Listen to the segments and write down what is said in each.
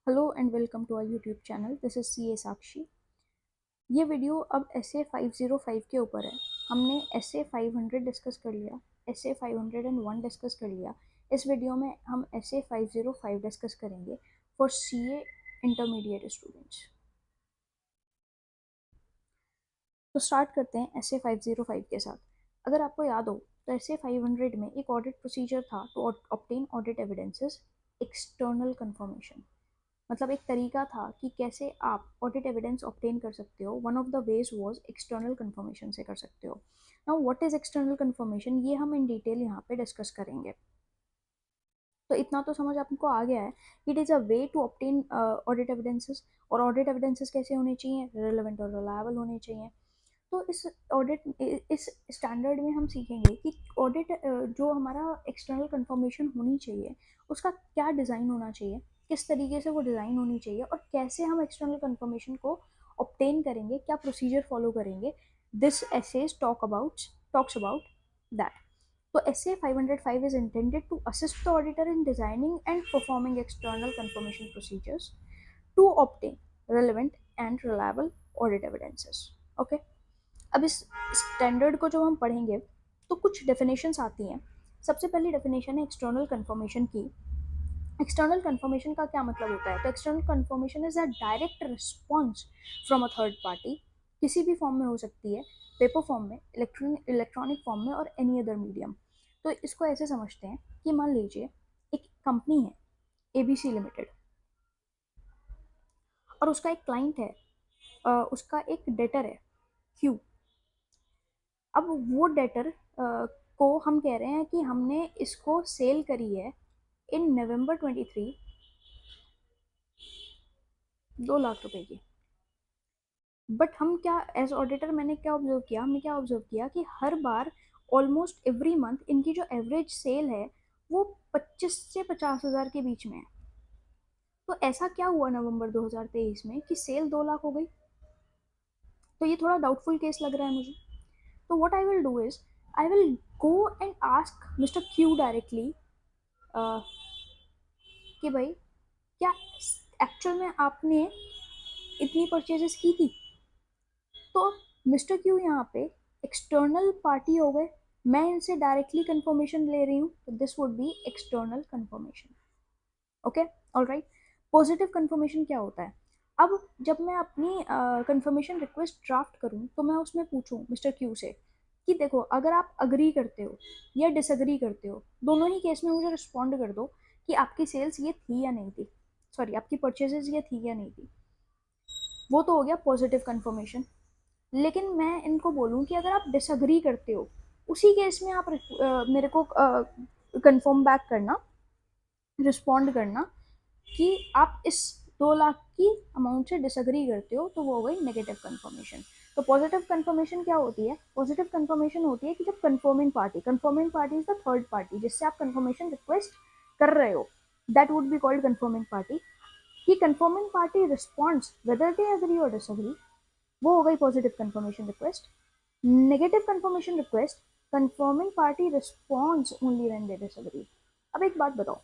Hello and welcome to our YouTube channel. This is C A Sakshi. ये video अब S A 505 के ऊपर है। हमने एस ए 500 डिस्कस कर लिया, एस ए 501 डिस्कस कर लिया। इस वीडियो में हम एस ए 505 डिस्कस करेंगे for C A intermediate students. तो स्टार्ट करते हैं एस ए 505 के साथ। अगर आपको याद हो तो एस ए 500 में एक ऑडिट प्रोसीजर था to obtain audit evidences external confirmation. मतलब एक तरीका था कि कैसे आप ऑडिट एविडेंस ऑब्टेन कर सकते हो। One of the ways was external confirmation से कर सकते हो। Now what is external confirmation, ये हम इन डिटेल यहाँ पे डिस्कस करेंगे। तो इतना तो समझ आपको आ गया है। It is a way to obtain audit evidences. और ऑडिट एविडेंसेस कैसे होने चाहिए? रिलेवेंट और रिलायबल होने चाहिए। तो इस स्टैंडर्ड में हम सीखेंगे कि ऑडिट जो हमारा एक्सटर्नल कंफर्मेशन होनी चाहिए उसका क्या डिज़ाइन होना चाहिए, किस तरीके से वो डिज़ाइन होनी चाहिए और कैसे हम एक्सटर्नल कंफर्मेशन को ऑब्टेन करेंगे, क्या प्रोसीजर फॉलो करेंगे। This essays talks about that. तो essay 505 is intended to assist the auditor in designing and performing external confirmation procedures to obtain relevant and reliable audit evidences. Okay. अब इस standard को जो हम पढ़ेंगे तो कुछ डेफिनेशंस आती हैं। सबसे पहली डेफिनेशन है एक्सटर्नल कंफर्मेशन की। एक्सटर्नल कंफर्मेशन का क्या मतलब होता है? तो external confirmation is a direct response from a third party. किसी भी फॉर्म में हो सकती है, पेपर फॉर्म में, इलेक्ट्रॉनिक फॉर्म में और एनी अदर मीडियम। तो इसको ऐसे समझते हैं कि मान लीजिए एक कंपनी है एबीसी लिमिटेड और उसका एक क्लाइंट है, उसका एक डेटर है क्यू। अब वो डेटर को हम कह रहे हैं कि हमने इसको सेल करी है इन नवंबर 23 2 लाख रुपए की। बट हम क्या एज ऑडिटर, मैंने क्या ऑब्जर्व किया, हमने क्या ऑब्जर्व किया कि हर बार ऑलमोस्ट एवरी मंथ इनकी जो एवरेज सेल है वो 25 से 50 हज़ार के बीच में है। तो ऐसा क्या हुआ नवंबर 2023 में कि सेल 2 लाख हो गई? तो ये थोड़ा डाउटफुल केस लग रहा है मुझे। तो what I will do is I will go and ask mister Q directly कि भाई क्या एक्चुअल में आपने इतनी परचेजेस की थी? तो मिस्टर क्यू यहाँ पे एक्सटर्नल पार्टी हो गए, मैं इनसे डायरेक्टली कंफर्मेशन ले रही हूँ, तो this would be external confirmation. Okay, alright. Positive confirmation क्या होता है? अब जब मैं अपनी कंफर्मेशन रिक्वेस्ट ड्राफ्ट करूँ तो मैं उसमें पूछूं मिस्टर क्यू से कि देखो, अगर आप अग्री करते हो या डिसअग्री करते हो, दोनों ही केस में मुझे रिस्पॉन्ड कर दो कि आपकी सेल्स ये थी या नहीं थी, सॉरी आपकी परचेजेस ये थी या नहीं थी। वो तो हो गया पॉजिटिव कंफर्मेशन। लेकिन मैं इनको बोलूँ कि अगर आप डिसअग्री करते हो, उसी केस में आप मेरे को कंफर्म बैक करना, रिस्पॉन्ड करना कि आप इस 2 लाख की अमाउंट से डिसअग्री करते हो, तो वो हो गई नेगेटिव कंफर्मेशन। तो पॉजिटिव कंफर्मेशन क्या होती है? पॉजिटिव कंफर्मेशन होती है कि जब confirming party is the third party जिससे आप कंफर्मेशन रिक्वेस्ट कर रहे हो, that would be called confirming party. कि confirming party responds whether they agree और डिसअग्री, वो हो गई positive confirmation request. Negative confirmation request, confirming party responds only when they disagree. अब एक बात बताओ,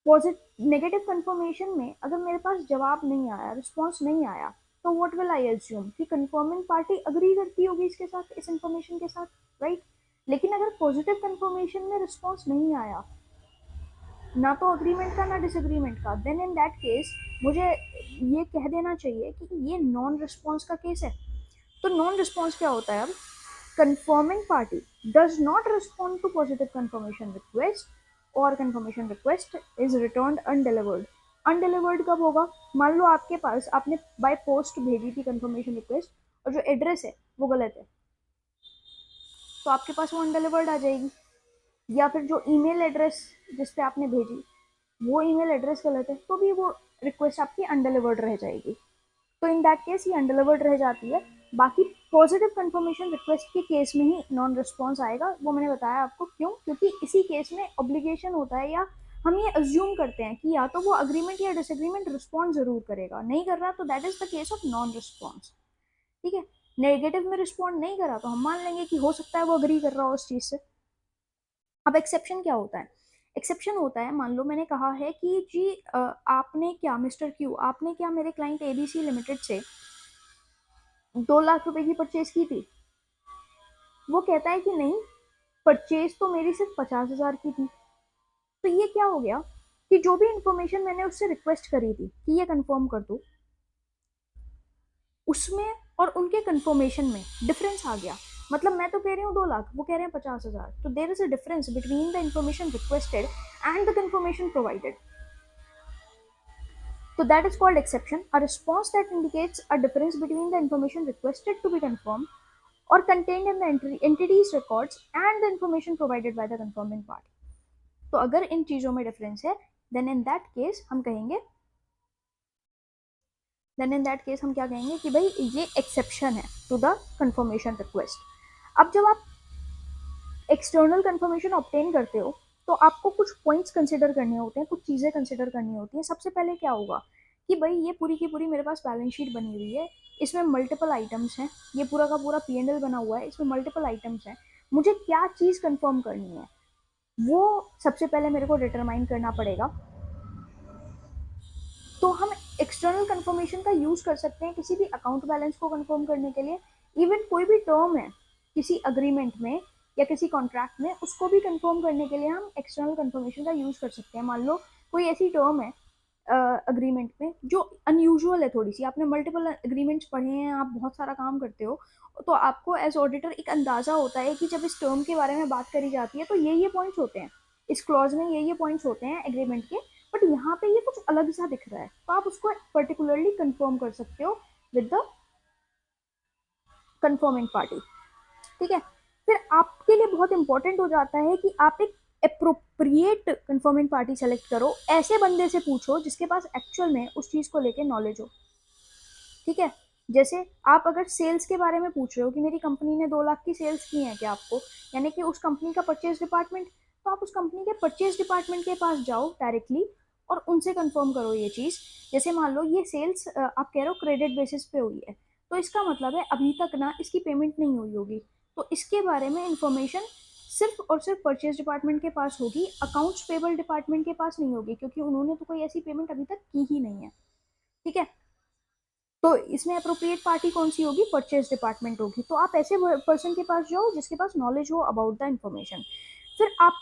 पॉजिटिव नेगेटिव कंफर्मेशन में अगर मेरे पास जवाब नहीं आया, रिस्पॉन्स नहीं आया, तो व्हाट विल आई एज्यूम कि कंफर्मिंग पार्टी अग्री करती होगी इसके साथ, इस इंफॉर्मेशन के साथ, राइट? लेकिन अगर पॉजिटिव कंफर्मेशन में रिस्पॉन्स नहीं आया, ना तो अग्रीमेंट का ना डिसएग्रीमेंट का, देन इन दैट केस मुझे ये कह देना चाहिए कि ये नॉन रिस्पॉन्स का केस है। तो नॉन रिस्पॉन्स क्या होता है? अब confirming party does not respond to positive confirmation request और confirmation request is return undelivered. Undelivered कब होगा? मान लो आपके पास आपने बाय पोस्ट भेजी थी कंफर्मेशन रिक्वेस्ट और जो एड्रेस है वो गलत है, तो आपके पास वो अनडिलीवर्ड आ जाएगी। या फिर जो ईमेल एड्रेस जिस पे आपने भेजी वो ईमेल एड्रेस गलत है, तो भी वो रिक्वेस्ट आपकी अनडिलीवर्ड रह जाएगी। तो इन दैट केस ये अनडिलीवर्ड रह जाती है। बाकी पॉजिटिव कंफर्मेशन रिक्वेस्ट के केस में ही नॉन रिस्पॉन्स आएगा। वो मैंने बताया आपको क्यों, क्योंकि इसी केस में ऑब्लिगेशन होता है, या हम ये अज्यूम करते हैं कि या तो वो अग्रीमेंट या डिसएग्रीमेंट रिस्पॉन्ड जरूर करेगा, नहीं कर रहा तो that is the case of non response. ठीक है। नेगेटिव में रिस्पॉन्ड नहीं करा तो हम मान लेंगे कि हो सकता है वो अग्री कर रहा हो उस चीज से। अब एक्सेप्शन क्या होता है? एक्सेप्शन होता है, मान लो मैंने कहा है कि जी आपने क्या मिस्टर क्यू, आपने क्या मेरे क्लाइंट एबीसी लिमिटेड से 2 लाख रुपए की परचेज की थी। वो कहता है कि नहीं, परचेज तो मेरी सिर्फ 50,000 की थी। तो ये क्या हो गया कि जो भी इंफॉर्मेशन मैंने उससे रिक्वेस्ट करी थी कि ये कंफर्म कर दो, उसमें और उनके कंफर्मेशन में डिफरेंस आ गया। मतलब मैं तो कह रही हूँ 2 लाख, वो कह रहे हैं 50,000। तो there is a difference between the information requested and the confirmation provided. So that is called exception, a response that indicates a difference between the information requested to be confirmed or contained in the entity's records and the information provided by the confirming party. तो अगर इन चीजों में difference है, then in that case हम कहेंगे हम क्या कहेंगे कि भाई ये एक्सेप्शन है टू द कंफर्मेशन रिक्वेस्ट। अब जब आप एक्सटर्नल कंफर्मेशन ऑब्टेन करते हो तो आपको कुछ पॉइंट्स कंसिडर करने होते हैं, कुछ चीज़ें कंसिडर करनी होती हैं। सबसे पहले क्या होगा कि भाई ये पूरी की पूरी मेरे पास बैलेंस शीट बनी हुई है, इसमें मल्टीपल आइटम्स हैं, ये पूरा का पूरा P&L बना हुआ है, इसमें मल्टीपल आइटम्स हैं, मुझे क्या चीज़ कंफर्म करनी है वो सबसे पहले मेरे को डिटरमाइन करना पड़ेगा। तो हम एक्सटर्नल कंफर्मेशन का यूज़ कर सकते हैं किसी भी अकाउंट बैलेंस को कंफर्म करने के लिए। इवन कोई भी टर्म है किसी अग्रीमेंट में या किसी कॉन्ट्रैक्ट में, उसको भी कंफर्म करने के लिए हम एक्सटर्नल कंफर्मेशन का यूज़ कर सकते हैं। मान लो कोई ऐसी टर्म है अग्रीमेंट में जो अनयूजुअल है थोड़ी सी, आपने मल्टीपल अग्रीमेंट्स पढ़े हैं, आप बहुत सारा काम करते हो, तो आपको एज ऑडिटर एक अंदाज़ा होता है कि जब इस टर्म के बारे में बात करी जाती है तो ये पॉइंट्स होते हैं, इस क्लॉज में ये पॉइंट्स होते हैं एग्रीमेंट के, बट यहाँ पे ये कुछ अलग सा दिख रहा है, तो आप उसको पर्टिकुलरली कंफर्म कर सकते हो विद द कंफर्मिंग पार्टी। ठीक है, फिर आपके लिए बहुत इंपॉर्टेंट हो जाता है कि आप एक अप्रोप्रिएट कंफर्मिंग पार्टी सेलेक्ट करो। ऐसे बंदे से पूछो जिसके पास एक्चुअल में उस चीज़ को लेके नॉलेज हो। ठीक है, जैसे आप अगर सेल्स के बारे में पूछ रहे हो कि मेरी कंपनी ने 2 लाख की सेल्स की है क्या आपको, यानी कि उस कंपनी का परचेज डिपार्टमेंट, तो आप उस कंपनी के परचेज डिपार्टमेंट के पास जाओ डायरेक्टली और उनसे कंफर्म करो ये चीज़। जैसे मान लो ये सेल्स आप कह रहे हो क्रेडिट बेसिस पे हुई है, तो इसका मतलब है अभी तक ना इसकी पेमेंट नहीं हुई होगी, तो इसके बारे में इंफॉर्मेशन सिर्फ और सिर्फ परचेज डिपार्टमेंट के पास होगी, अकाउंट्स पेबल डिपार्टमेंट के पास नहीं होगी, क्योंकि उन्होंने तो कोई ऐसी पेमेंट अभी तक की ही नहीं है। ठीक है, तो इसमें अप्रोप्रिएट पार्टी कौन सी होगी, परचेज डिपार्टमेंट होगी। तो आप ऐसे पर्सन के पास जाओ जिसके पास नॉलेज हो अबाउट द इंफॉर्मेशन। फिर आप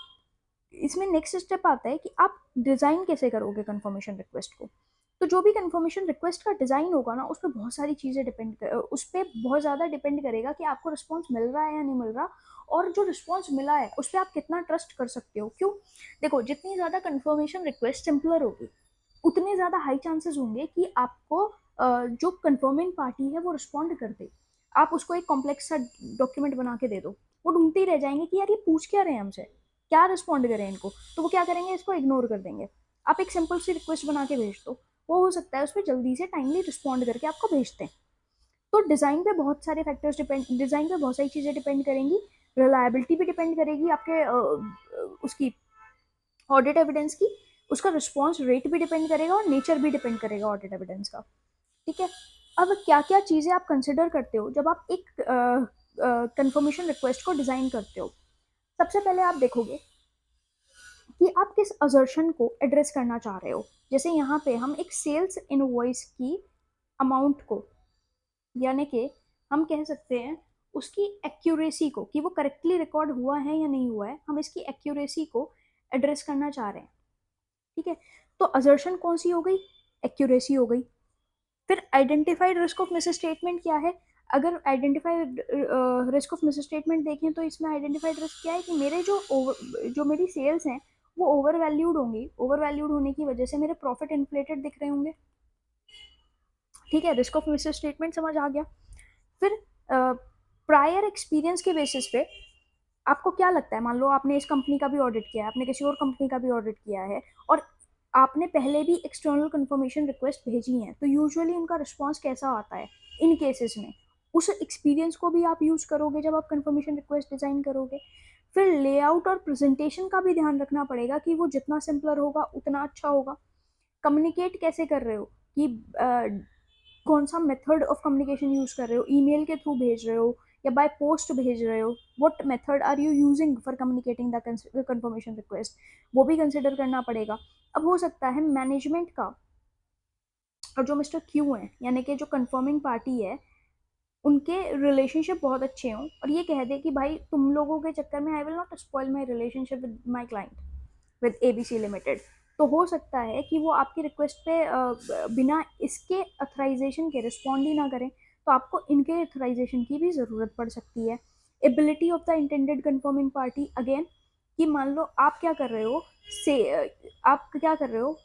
इसमें नेक्स्ट स्टेप आता है कि आप डिज़ाइन कैसे करोगे कंफर्मेशन रिक्वेस्ट को। तो जो भी कंफर्मेशन रिक्वेस्ट का डिज़ाइन होगा ना, उस पर बहुत सारी चीज़ें उस पर बहुत ज़्यादा डिपेंड करेगा कि आपको रिस्पॉन्स मिल रहा है या नहीं मिल रहा, और जो रिस्पॉन्स मिला है उस पर आप कितना ट्रस्ट कर सकते हो। क्यों, देखो जितनी ज़्यादा कंफर्मेशन रिक्वेस्ट सिंपलर होगी उतने ज़्यादा हाई चांसेस होंगे कि आपको जो कंफर्मिंग पार्टी है वो रिस्पॉन्ड कर दे। आप उसको एक कॉम्प्लेक्स सा डॉक्यूमेंट बना के दे दो, वो ढूंढते ही रह जाएंगे कि यार ये पूछ क्या रहे हैं हमसे, क्या रिस्पॉन्ड करें इनको, तो वो क्या करेंगे, इसको इग्नोर कर देंगे। आप एक सिंपल सी रिक्वेस्ट बना के भेज दो, वो हो सकता है उस पर जल्दी से टाइमली रिस्पॉन्ड करके आपको भेजते हैं। तो डिज़ाइन पे बहुत सारे फैक्टर्स डिपेंड, डिज़ाइन पे बहुत सारी चीज़ें डिपेंड करेंगी। रिलायबिलिटी भी डिपेंड करेगी आपके उसकी ऑडिट एविडेंस की, उसका रिस्पॉन्स रेट भी डिपेंड करेगा और नेचर भी डिपेंड करेगा ऑडिट एविडेंस का। ठीक है, अब क्या क्या चीज़ें आप कंसिडर करते हो जब आप एक कंफर्मेशन रिक्वेस्ट को डिज़ाइन करते हो। सबसे पहले आप देखोगे कि आप किस असर्शन को एड्रेस करना चाह रहे हो। जैसे यहाँ पे हम एक सेल्स इनवॉइस की अमाउंट को, यानी कि हम कह सकते हैं उसकी एक्यूरेसी को, कि वो करेक्टली रिकॉर्ड हुआ है या नहीं हुआ है, हम इसकी एक्यूरेसी को एड्रेस करना चाह रहे हैं। ठीक है, तो असर्शन कौन सी हो गई, एक्यूरेसी हो गई। फिर identified risk of miss statement क्या है। अगर identified risk of miss statement देखें तो इसमें आइडेंटिफाइड रिस्क क्या है कि मेरे जो मेरी सेल्स हैं वो ओवर वैल्यूड होंगी, ओवर वैल्यूड होने की वजह से मेरे प्रॉफिट इन्फ्लेटेड दिख रहे होंगे। ठीक है, रिस्क ऑफ मिस स्टेटमेंट समझ आ गया। फिर प्रायर एक्सपीरियंस के बेसिस पे आपको क्या लगता है, मान लो आपने इस कंपनी का भी ऑडिट किया है, आपने किसी और कंपनी का भी ऑडिट किया है, और आपने पहले भी एक्सटर्नल कंफर्मेशन रिक्वेस्ट भेजी हैं, तो यूजुअली उनका रिस्पॉन्स कैसा आता है इन केसेस में, उस एक्सपीरियंस को भी आप यूज़ करोगे जब आप कंफर्मेशन रिक्वेस्ट डिज़ाइन करोगे। फिर लेआउट और प्रेजेंटेशन का भी ध्यान रखना पड़ेगा कि वो जितना सिंपलर होगा उतना अच्छा होगा। कम्युनिकेट कैसे कर रहे हो, कि कौन सा मेथड ऑफ कम्युनिकेशन यूज़ कर रहे हो, ईमेल के थ्रू भेज रहे हो या बाय पोस्ट भेज रहे हो, what method are you using for communicating the confirmation request, वो भी कंसिडर करना पड़ेगा। अब हो सकता है मैनेजमेंट का और जो मिस्टर क्यू है यानी कि जो कंफर्मिंग पार्टी है, उनके रिलेशनशिप बहुत अच्छे हों और ये कह दे कि भाई तुम लोगों के चक्कर में I will not spoil my relationship with my client with ABC limited. तो हो सकता है कि वो आपकी रिक्वेस्ट पे बिना इसके अथराइजेशन के रिस्पॉन्ड ही ना करें, तो आपको इनके अथराइजेशन की भी ज़रूरत पड़ सकती है। Ability of the intended confirming party again, कि मान लो आप क्या कर रहे हो, से आप क्या कर रहे हो,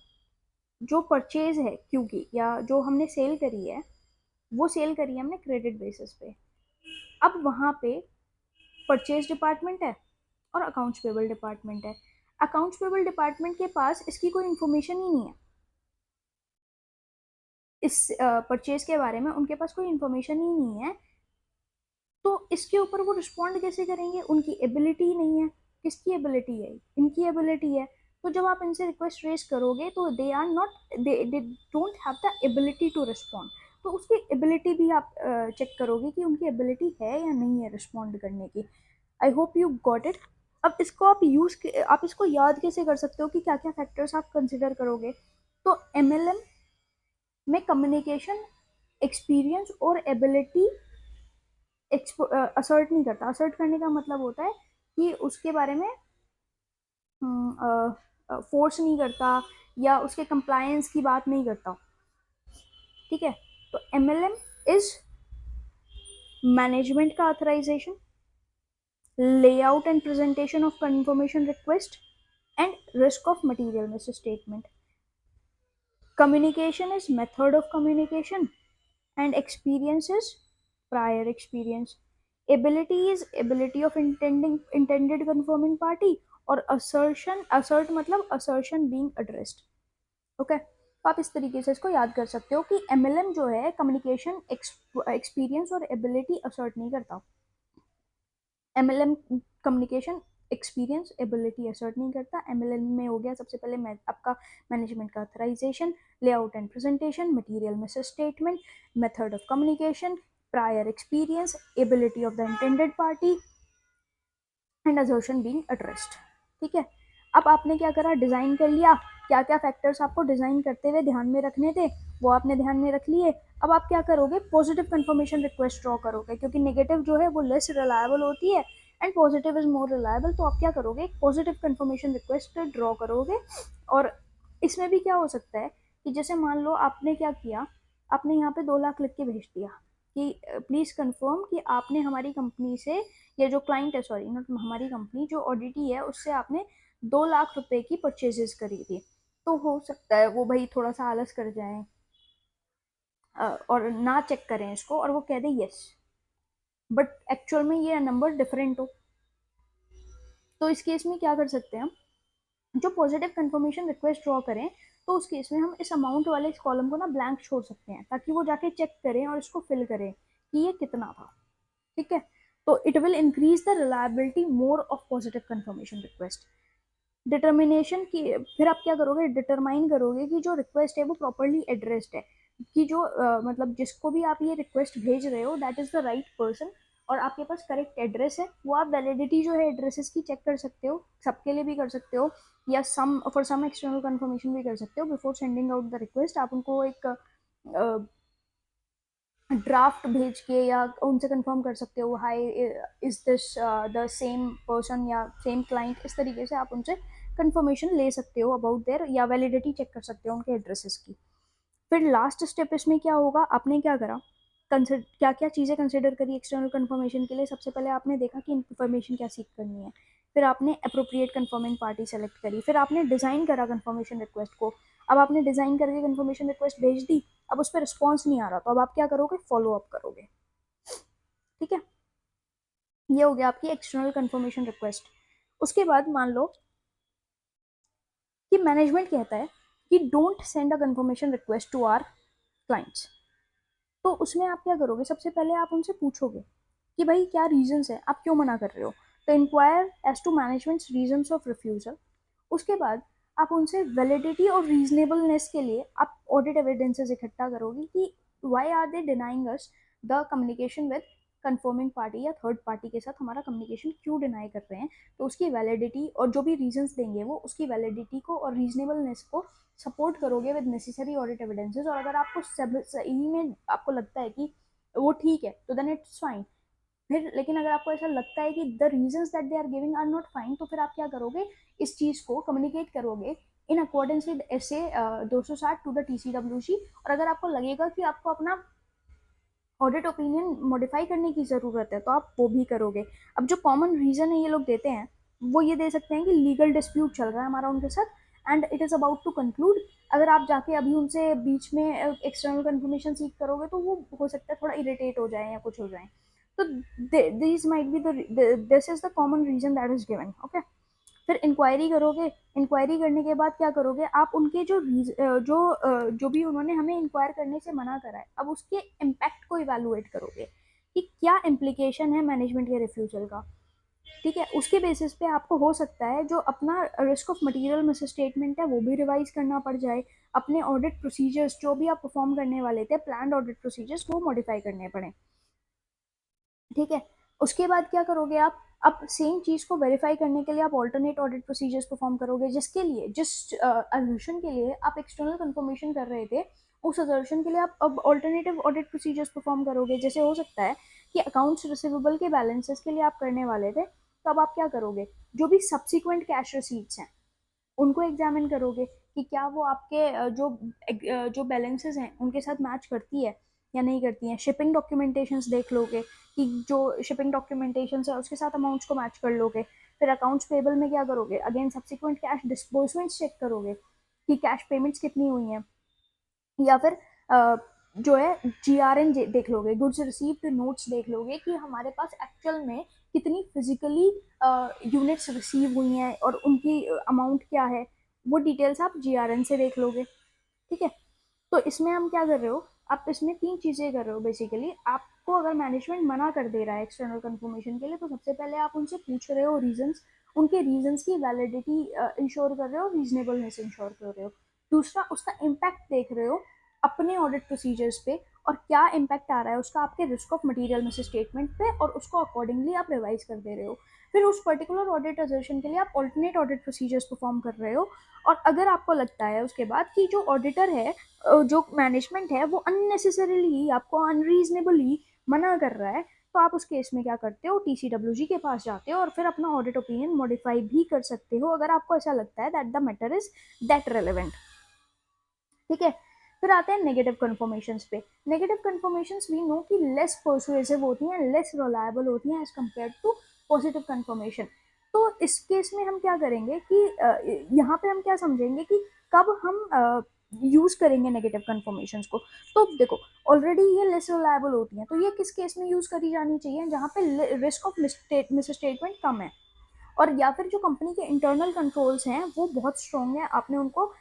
जो परचेज है क्योंकि या जो हमने सेल करी है, वो सेल करी है हमने क्रेडिट बेसिस पे। अब वहाँ पे परचेज डिपार्टमेंट है और अकाउंट्स पेबल डिपार्टमेंट है। अकाउंट्स पेबल डिपार्टमेंट के पास इसकी कोई इन्फॉर्मेशन ही नहीं है, इस परचेज के बारे में उनके पास कोई इन्फॉर्मेशन ही नहीं है, तो इसके ऊपर वो रिस्पॉन्ड कैसे करेंगे, उनकी एबिलिटी ही नहीं है। किसकी एबिलिटी है, इनकी एबिलिटी है। तो जब आप इनसे रिक्वेस्ट रेज करोगे तो they are not, they don't have the ability to respond, तो उसकी एबिलिटी भी आप चेक करोगे कि उनकी एबिलिटी है या नहीं है रिस्पॉन्ड करने की। I hope you got it. अब इसको आप इसको याद कैसे कर सकते हो कि क्या क्या फैक्टर्स आप कंसिडर करोगे। तो एमएलएम में कम्युनिकेशन, एक्सपीरियंस और एबिलिटी असर्ट नहीं करता। असर्ट करने का मतलब होता है कि उसके बारे में फोर्स नहीं करता या उसके कंप्लायंस की बात नहीं करता। ठीक है, तो एमएलएम इज मैनेजमेंट का authorisation, layout and presentation of confirmation request and risk of material misstatement. Communication is method of communication and experience is prior experience. Ability is ability of intended confirming party और assert मतलब assertion being addressed. Okay, तो आप इस तरीके से इसको याद कर सकते हो कि एमएलएम जो है कम्युनिकेशन, एक्सपीरियंस और एबिलिटी असर्ट नहीं करता। MLM communication, experience, ability assert नहीं करता। एमएलएम में हो गया सबसे पहले आपका मैनेजमेंट का authorisation, layout and presentation, material miss statement, method of communication, prior experience, ability of the intended party and assertion being addressed. ठीक है, अब आपने क्या करा, डिज़ाइन कर लिया, क्या क्या फैक्टर्स आपको डिज़ाइन करते हुए ध्यान में रखने थे वो आपने ध्यान में रख लिए। अब आप क्या करोगे, पॉजिटिव कंफर्मेशन रिक्वेस्ट ड्रॉ करोगे, क्योंकि नेगेटिव जो है वो लेस रिलायबल होती है and positive is more reliable. तो आप क्या करोगे, एक पॉजिटिव कंफर्मेशन रिक्वेस्ट ड्रॉ करोगे। और इसमें भी क्या हो सकता है कि जैसे मान लो आपने क्या किया, आपने यहाँ पे 2 लाख लिख के भेज दिया कि प्लीज़ कंफर्म कि आपने हमारी कंपनी से, ये जो क्लाइंट है, सॉरी नॉट हमारी कंपनी, जो ऑडिटी है उससे आपने 2 लाख रुपए की परचेजेस करी थी। तो हो सकता है वो भाई थोड़ा सा आलस कर जाए और ना चेक करें इसको और वो कह दे यस, बट एक्चुअल में ये नंबर डिफरेंट हो। तो इस केस में क्या कर सकते हैं हम, जो पॉजिटिव कंफर्मेशन रिक्वेस्ट ड्रॉ करें तो उस केस में हम इस अमाउंट वाले इस कॉलम को ना ब्लैंक छोड़ सकते हैं, ताकि वो जाके चेक करें और इसको फिल करें कि ये कितना था। ठीक है, तो it will increase the reliability more of positive confirmation request. Determination की, फिर आप क्या करोगे, डिटरमाइन करोगे कि जो रिक्वेस्ट है वो प्रॉपरली एड्रेस्ड है, कि जो मतलब जिसको भी आप ये रिक्वेस्ट भेज रहे हो that is the right person और आपके पास करेक्ट एड्रेस है। वो आप वैलिडिटी जो है एड्रेसेस की चेक कर सकते हो, सबके लिए भी कर सकते हो या सम फॉर सम एक्सटर्नल कंफर्मेशन भी कर सकते हो। Before sending out the request आप उनको एक ड्राफ्ट भेज के या उनसे कंफर्म कर सकते हो, hi is this the same person या सेम क्लाइंट, इस तरीके से आप उनसे कंफर्मेशन ले सकते हो अबाउट देयर, या वैलिडिटी चेक कर सकते हो उनके एड्रेसेस की। फिर लास्ट स्टेप इसमें क्या होगा, आपने क्या करा, क्या क्या चीज़ें कंसिडर करी एक्सटर्नल कंफर्मेशन के लिए। सबसे पहले आपने देखा कि इन्फॉर्मेशन क्या सीख करनी है, फिर आपने अप्रोप्रिएट कंफर्मिंग पार्टी सेलेक्ट करी, फिर आपने डिज़ाइन करा कंफर्मेशन रिक्वेस्ट को। अब आपने डिज़ाइन करके कंफर्मेशन रिक्वेस्ट भेज दी, अब उस पर रिस्पॉन्स नहीं आ रहा, तो अब आप क्या करोगे, फॉलो अप करोगे। ठीक है, ये हो गया आपकी एक्सटर्नल कंफर्मेशन रिक्वेस्ट। उसके बाद मान लो कि मैनेजमेंट कहता है कि don't send a confirmation request to our clients, तो उसमें आप क्या करोगे, सबसे पहले आप उनसे पूछोगे कि भाई क्या रीजंस है, आप क्यों मना कर रहे हो। तो inquire as to management's reasons of refusal. उसके बाद आप उनसे वैलिडिटी और रीजनेबलनेस के लिए आप ऑडिट एविडेंसेस इकट्ठा करोगे कि why are they denying us the communication with confirming party या थर्ड पार्टी के साथ हमारा कम्युनिकेशन क्यों डिनाई कर रहे हैं, तो उसकी वैलिडिटी और जो भी रीजंस देंगे वो उसकी वैलिडिटी को और रीजनेबलनेस को सपोर्ट करोगे विद नेसेसरी ऑडिट एविडेंसेस। और अगर आपको सही में आपको लगता है कि वो ठीक है तो देन इट्स फाइन। फिर लेकिन अगर आपको ऐसा लगता है कि the reasons that they are giving are not fine, तो फिर आप क्या करोगे, इस चीज को कम्युनिकेट करोगे in accordance with S A 260 to the TCWG। और अगर आपको लगेगा कि आपको अपना ऑडिट ओपिनियन मॉडिफाई करने की ज़रूरत है तो आप वो भी करोगे। अब जो कॉमन रीज़न है ये लोग देते हैं वो ये दे सकते हैं कि लीगल डिस्प्यूट चल रहा है हमारा उनके साथ and it is about to conclude. अगर आप जाके अभी उनसे बीच में एक्सटर्नल कंफर्मेशन सीख करोगे तो वो हो सकता है थोड़ा इरिटेट हो जाए या कुछ हो जाए। तो this might be this is the common reason that is given. Okay, फिर इंक्वायरी करोगे। इंक्वायरी करने के बाद क्या करोगे, आप उनके जो भी उन्होंने हमें इंक्वायर करने से मना करा है अब उसके इम्पैक्ट को इवेलुएट करोगे कि क्या इम्प्लीकेशन है मैनेजमेंट के रिफ्यूजल का। ठीक है, उसके बेसिस पे आपको हो सकता है जो अपना risk of material miss statement है वो भी रिवाइज करना पड़ जाए, अपने ऑडिट प्रोसीजर्स जो भी आप परफॉर्म करने वाले थे प्लान्ड ऑडिट प्रोसीजर्स वो मॉडिफाई करने पड़े। ठीक है, उसके बाद क्या करोगे आप, अब सेम चीज को वेरीफाई करने के लिए आप ऑल्टरनेट ऑडिट प्रोसीजर्स परफॉर्म करोगे, जिसके लिए जिस असर्शन के लिए आप एक्सटर्नल कंफर्मेशन कर रहे थे उस असर्शन के लिए आप अब ऑल्टरनेटिव ऑडिट प्रोसीजर्स परफॉर्म करोगे। जैसे हो सकता है कि अकाउंट्स रिसीवेबल के बैलेंसेस के लिए आप करने वाले थे, तो अब आप क्या करोगे, जो भी सब्सिक्वेंट कैश रिसीट्स हैं उनको एग्जामिन करोगे कि क्या वो आपके जो बैलेंसेस हैं उनके साथ मैच करती है या नहीं करती हैं। शिपिंग डॉक्यूमेंटेशंस देख लोगे कि जो शिपिंग डॉक्यूमेंटेशंस है उसके साथ अमाउंट्स को मैच कर लोगे। फिर अकाउंट्स पेबल में क्या करोगे, अगेन सब्सिक्वेंट कैश डिस्बर्समेंट्स चेक करोगे कि कैश पेमेंट्स कितनी हुई हैं। या फिर जो है GRN देख लोगे, गुड्स रिसीव्ड नोट्स देख लोगे कि हमारे पास एक्चुअल में कितनी फिजिकली यूनिट्स रिसीव हुई हैं और उनकी अमाउंट क्या है, वो डिटेल्स आप GRN से देख लोगे। ठीक है, तो इसमें हम क्या कर रहे हो, आप इसमें तीन चीज़ें कर रहे हो बेसिकली। आपको अगर मैनेजमेंट मना कर दे रहा है एक्सटर्नल कंफर्मेशन के लिए तो सबसे पहले आप उनसे पूछ रहे हो रीजंस, उनके रीजंस की वैलिडिटी इंश्योर कर रहे हो, रीजनेबलनेस इंश्योर कर रहे हो। दूसरा, उसका इम्पैक्ट देख रहे हो अपने ऑडिट प्रोसीजर्स पे और क्या इम्पैक्ट आ रहा है उसका आपके रिस्क ऑफ मटेरियल में से स्टेटमेंट पे, और उसको अकॉर्डिंगली आप रिवाइज कर दे रहे हो। फिर उस पर्टिकुलर ऑडिट असर्शन के लिए आप ऑल्टरनेट ऑडिट प्रोसीजर्स परफॉर्म कर रहे हो। और अगर आपको लगता है उसके बाद कि जो ऑडिटर है जो मैनेजमेंट है वो अननेसेसरीली आपको अनरीजनेबली मना कर रहा है, तो आप उस केस में क्या करते हो, TCWG के पास जाते हो और फिर अपना ऑडिट ओपिनियन मॉडिफाई भी कर सकते हो अगर आपको ऐसा लगता है that the matter is that relevant. ठीक है, फिर आते हैं नेगेटिव कन्फर्मेशंस पे। नेगेटिव कन्फर्मेशंस वी नो कि लेस पर्सुएसिव होती हैं, लेस रिलायबल होती हैं as compared to positive confirmation. तो इस केस में हम क्या करेंगे कि यहाँ पे हम क्या समझेंगे कि कब हम यूज करेंगे नेगेटिव कन्फर्मेशंस को। तो देखो, ऑलरेडी ये लेस रिलायबल होती हैं तो ये किस केस में यूज करी जानी चाहिए, जहाँ पे रिस्क ऑफ मिस स्टेटमेंट कम है और या फिर जो कंपनी के इंटरनल कंट्रोल्स हैं वो बहुत स्ट्रॉन्ग है, आपने उनको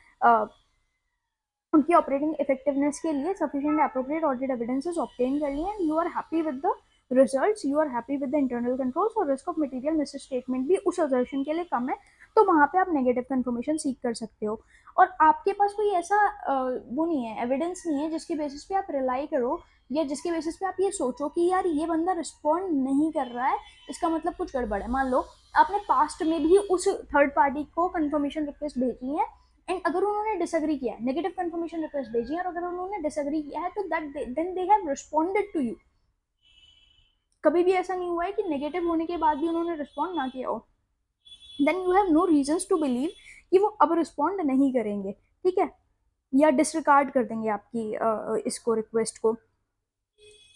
उनकी ऑपरेटिंग इफेक्टिवनेस के लिए sufficient appropriate audit evidences obtain कर लिए and you are happy with the results, you are happy with the internal controls और risk of material misstatement भी उस असर्शन के लिए कम है, तो वहां पे आप नेगेटिव कंफर्मेशन सीख कर सकते हो। और आपके पास कोई ऐसा वो नहीं है, एविडेंस नहीं है जिसके बेसिस पे आप रिलाई करो या जिसके बेसिस पे आप ये सोचो कि यार ये बंदा रिस्पॉन्ड नहीं कर रहा है, इसका मतलब कुछ गड़बड़ है। मान लो आपने पास्ट में भी उस थर्ड पार्टी को कंफर्मेशन रिक्वेस्ट भेजी है एंड अगर उन्होंने डिसएग्री किया है, नेगेटिव कंफर्मेशन रिक्वेस्ट भेजी है और अगर उन्होंने डिसएग्री किया है तो that then they have responded to you. कभी भी ऐसा नहीं हुआ है कि नेगेटिव होने के बाद भी उन्होंने रिस्पॉन्ड ना किया हो, then you have no reasons to believe कि वो अब रिस्पॉन्ड नहीं करेंगे। ठीक है, या डिसरिगार्ड कर देंगे आपकी इसको रिक्वेस्ट को।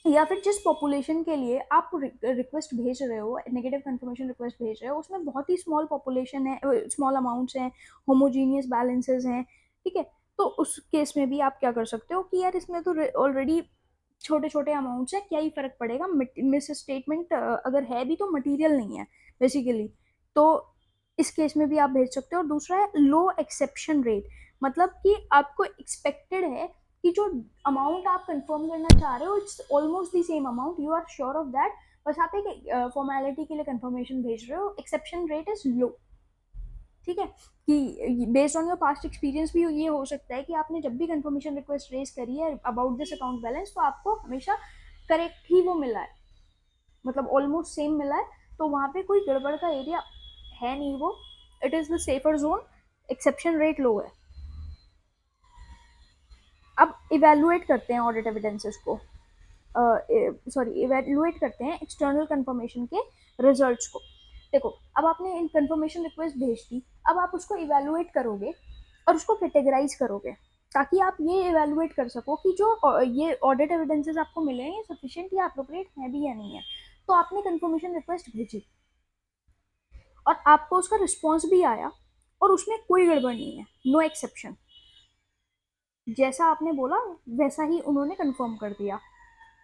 या फिर जिस पॉपुलेशन के लिए आप रिक्वेस्ट भेज रहे हो, नेगेटिव कंफर्मेशन रिक्वेस्ट भेज रहे हो, उसमें बहुत ही स्मॉल पॉपुलेशन है, स्मॉल अमाउंट्स हैं, होमोजीनियस बैलेंसेस हैं। ठीक है, तो उस केस में भी आप क्या कर सकते हो कि यार इसमें तो ऑलरेडी छोटे छोटे अमाउंट्स है, क्या ही फर्क पड़ेगा, मिस स्टेटमेंट अगर है भी तो मटीरियल नहीं है बेसिकली। तो इस केस में भी आप भेज सकते हो। और दूसरा है लो एक्सेप्शन रेट, मतलब कि आपको एक्सपेक्टेड है कि जो अमाउंट आप कंफर्म करना चाह रहे हो it's almost the same amount, you are sure of that, बस आप एक फॉर्मेलिटी के लिए कंफर्मेशन भेज रहे हो, एक्सेप्शन रेट इज लो। ठीक है, कि based on your past experience भी ये हो सकता है कि आपने जब भी कंफर्मेशन रिक्वेस्ट रेज करी है अबाउट दिस अकाउंट बैलेंस तो आपको हमेशा करेक्ट ही वो मिला है। मतलब ऑलमोस्ट सेम मिला है, तो वहाँ पे कोई गड़बड़ का एरिया है नहीं वो, it is the safer zone, exception rate low है। अब इवेलुएट करते हैं ऑडिट एविडेंसेस को, सॉरी इवेलुएट करते हैं एक्सटर्नल कंफर्मेशन के रिजल्ट्स को। देखो, अब आपने इन कंफर्मेशन रिक्वेस्ट भेज दी, अब आप उसको इवेलुएट करोगे और उसको कैटेगराइज करोगे, ताकि आप ये इवेलुएट कर सको कि जो ये ऑडिट एविडेंसेस आपको मिले हैं ये सफिशिएंट या अप्रोप्रिएट है भी या नहीं है। तो आपने कंफर्मेशन रिक्वेस्ट भेजी और आपको उसका रिस्पॉन्स भी आया और उसमें कोई गड़बड़ नहीं है, नो एक्सेप्शन, जैसा आपने बोला वैसा ही उन्होंने कंफर्म कर दिया।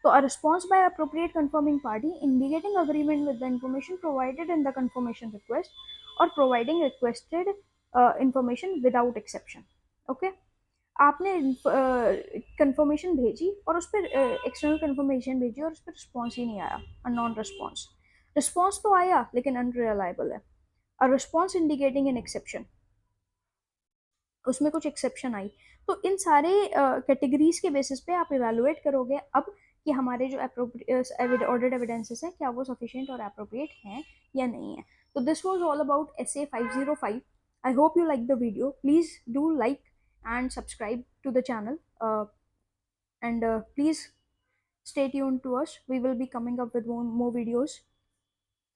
तो a response by appropriate confirming party indicating agreement with the information provided in the confirmation request or providing requested information without exception. Okay, आपने कंफर्मेशन भेजी और उस पर एक्सटर्नल कंफर्मेशन भेजी और उस पर रिस्पॉन्स ही नहीं आया, नॉन रिस्पॉन्स, रिस्पॉन्स तो आया लेकिन अनरिलायबल है, और रिस्पॉन्स इंडिकेटिंग एन एक्सेप्शन, उसमें कुछ एक्सेप्शन आई। तो इन सारे कैटेगरीज के बेसिस पे आप इवेलुएट करोगे अब कि हमारे जो ऑडिट एविडेंसेस हैं क्या वो सफिशिएंट और अप्रोप्रिएट हैं या नहीं है। तो this was all about SA 505। I hope you like the video, please do like and subscribe to the channel, and please stay tuned to us, we will be coming up with more videos.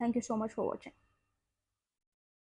Thank you so much for watching.